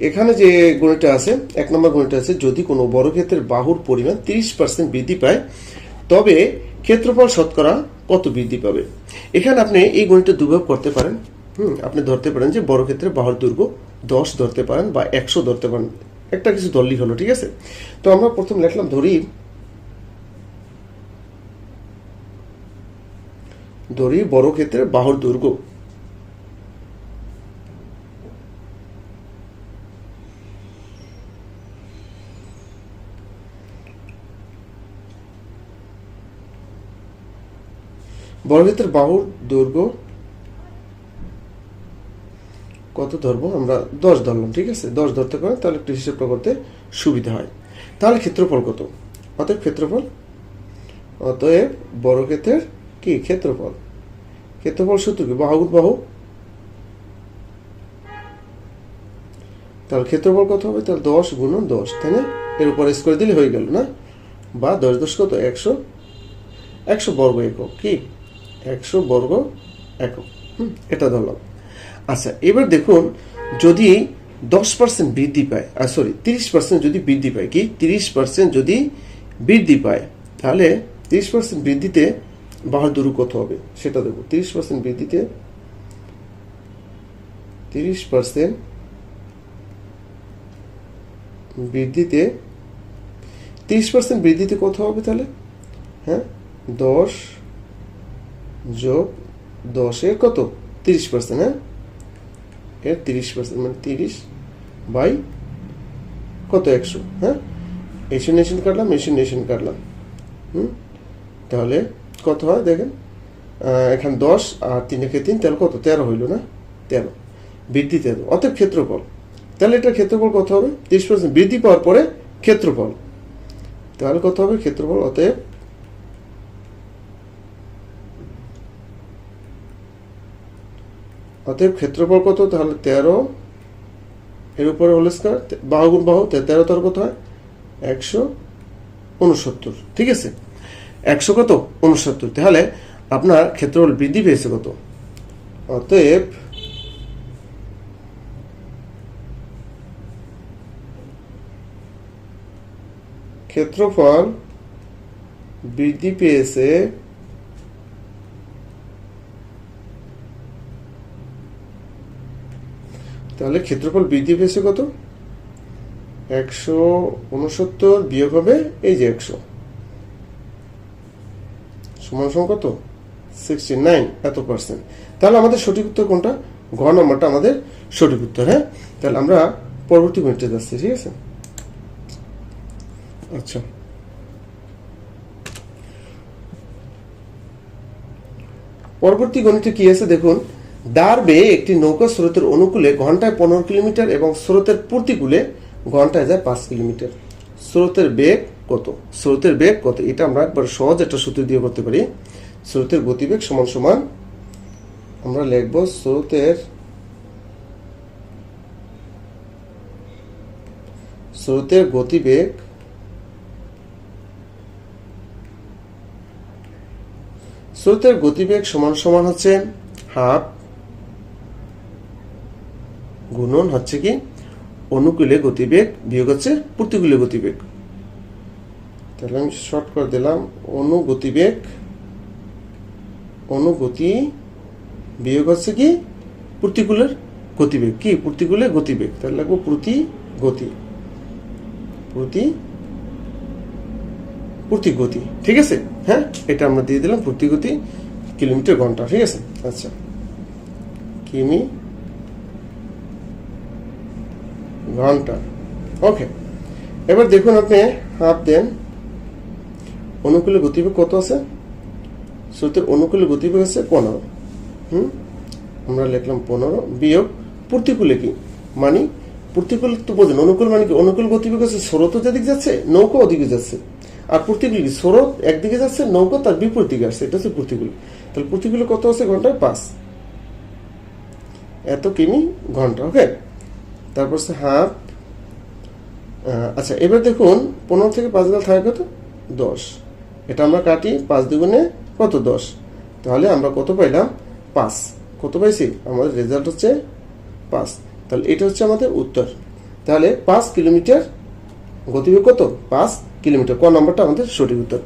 এখানে যে গণিতটা আছে 1 নম্বর গণিতটা আছে, যদি কোনো বর্গক্ষেত্রের বাহুর পরিমাণ 30% বৃদ্ধি পায় তবে ক্ষেত্রফল শতকরা কত বৃদ্ধি পাবে। এখানে আপনি এই গণিতটা দুভাবে করতে পারেন। আপনি ধরতে পারেন যে বর্গক্ষেত্রের বাহুর দৈর্ঘ্য 10 ধরতে পারেন বা 100 ধরতে পারেন, একটা কিছু ধরলেই হলো, ঠিক আছে। তো আমরা প্রথম লিখলাম, ধরি বর্গক্ষেত্রের বাহুর দৈর্ঘ্য বর্গক্ষেত্রের বাহুর দৈর্ঘ্য কত ধরবো আমরা, 10 ধরলাম, ঠিক আছে। 10 ধরতে পারেন, তাহলে একটু হিসাবটা করতে সুবিধা হয়। তাহলে ক্ষেত্রফল কত, অতএব বর্গক্ষেত্রের কি ক্ষেত্রফল সূত্র কি, বাহু গুণ বাহু। তাহলে ক্ষেত্রফল কত হবে, তাহলে 10 গুণন 10, তাই না, এর উপর এস করে দিলে হয়ে গেল না, বা 10 10 কত, 100 বর্গ একক, কি 100 বর্গ একক। এটা ধরলাম। আচ্ছা, এবার দেখুন, যদি 10% বৃদ্ধি পায়, 30% যদি বৃদ্ধি পায়, কি 30% যদি বৃদ্ধি পায়, তাহলে 30% বৃদ্ধিতে বাহুর দৈর্ঘ্য কত হবে সেটা দেখব। 30% বৃদ্ধিতে 30% বৃদ্ধিতে কত হবে তাহলে, হ্যাঁ, 10 যোগ 10 এর কত, 30%, হ্যাঁ, এর 30%, মানে 30 বাই কত, 100, হ্যাঁ, এসিনেশন কাটলাম, তাহলে কত হয় দেখেন, এখানে 10 আর 3 একে 3, তাহলে কত, 13 হইল না, 13 বৃদ্ধি 13, অতএব ক্ষেত্রফল। তাহলে এটা ক্ষেত্রফল কত হবে, 30% বৃদ্ধি পাওয়ার পরে ক্ষেত্রফল, তাহলে কত হবে ক্ষেত্রফল, অতএব ক্ষেত্রফল কত, তাহলে 13 এর উপরে হোল স্কয়ার, বাহু গুণ বাহু, 13 তার কত হয় 169, ঠিক আছে, 100 কত 69। তাহলে আপনার ক্ষেত্রফল বৃদ্ধি পেয়েছে কত, অতএব ক্ষেত্রফল বৃদ্ধি পেয়েছে তাহলে ক্ষেত্রফল বৃদ্ধি পেয়েছে কত, 169 বিয়োগ হবে এই যে 100 সমান কত, 69 এত %। তাহলে আমাদের সঠিক উত্তর কোনটা, ঘ নম্বরটা আমাদের সঠিক উত্তর। হ্যাঁ, তাহলে আমরা পরবর্তী গণিতে যাচ্ছি, ঠিক আছে। আচ্ছা, পরবর্তী গণিতে কি আছে দেখুন, দাঁড় বেয়ে একটি নৌকা স্রোতের অনুকূলে ঘন্টায় 15 কিলোমিটার এবং স্রোতের প্রতিকূলে ঘন্টায় যায় 5 কিলোমিটার। স্রোতের বেগ কত, এটা আমরা একবার সহজ একটা সূত্র দিয়ে করতে পারি। স্রোতের গতিবেগ সমান সমান আমরা লিখব স্রোতের গতিবেগ সমান সমান হচ্ছে হাফ গুণন হচ্ছে কি অনুকূলে গতিবেগ বিয়োগ হচ্ছে প্রতিকূলে গতিবেগ। তাহলে আমি শর্ট করে দিলাম, অনুগতি বিয়োগ হচ্ছে কি প্রতিকূলের গতিবেগ, কি প্রতিকূলে গতিবেগ, তাহলে লাগবো প্রতিগতি, ঠিক আছে। হ্যাঁ, এটা আমরা দিয়ে দিলাম প্রতিগতি কিলোমিটার ঘন্টা, ঠিক আছে। আচ্ছা, কিমি ঘন্টা, ওকে। এবার দেখুন, আপনি হাফ দেন, অনুকূলে গতিবেগ কত আছে, স্রোতের অনুকূলে গতিবেগ আছে 15, আমরা লিখলাম 15 বিয়োগ প্রতিকূলে, কি মানে প্রতিকূল তো বোঝেন, অনুকূল মানে কি, অনুকূল গতিবেগ আছে স্রোত যেদিকে যাচ্ছে নৌকা ওদিকে যাচ্ছে, আর প্রতিকূল কি স্রোত একদিকে যাচ্ছে নৌকা তার বিপরীত দিকে আসছে, এটা হচ্ছে প্রতিকূল। তাহলে প্রতিকূলে কত আছে, ঘন্টায় 5 এত কিমি ঘন্টা, ওকে। তারপর হাফ। আচ্ছা, এবার দেখুন 15 থেকে 5 গেলে থাকে কত, 10, এটা আমরা কাটি, 5 দুগুণে কত 10, তাহলে আমরা কত পাইলাম 5, কত পাইছি, আমাদের রেজাল্ট হচ্ছে 5। তাহলে এটা হচ্ছে আমাদের উত্তর। তাহলে 5 কিলোমিটার, গতিবেগ কত? 5 কিলোমিটার। ক নাম্বারটা আমাদের সঠিক উত্তর।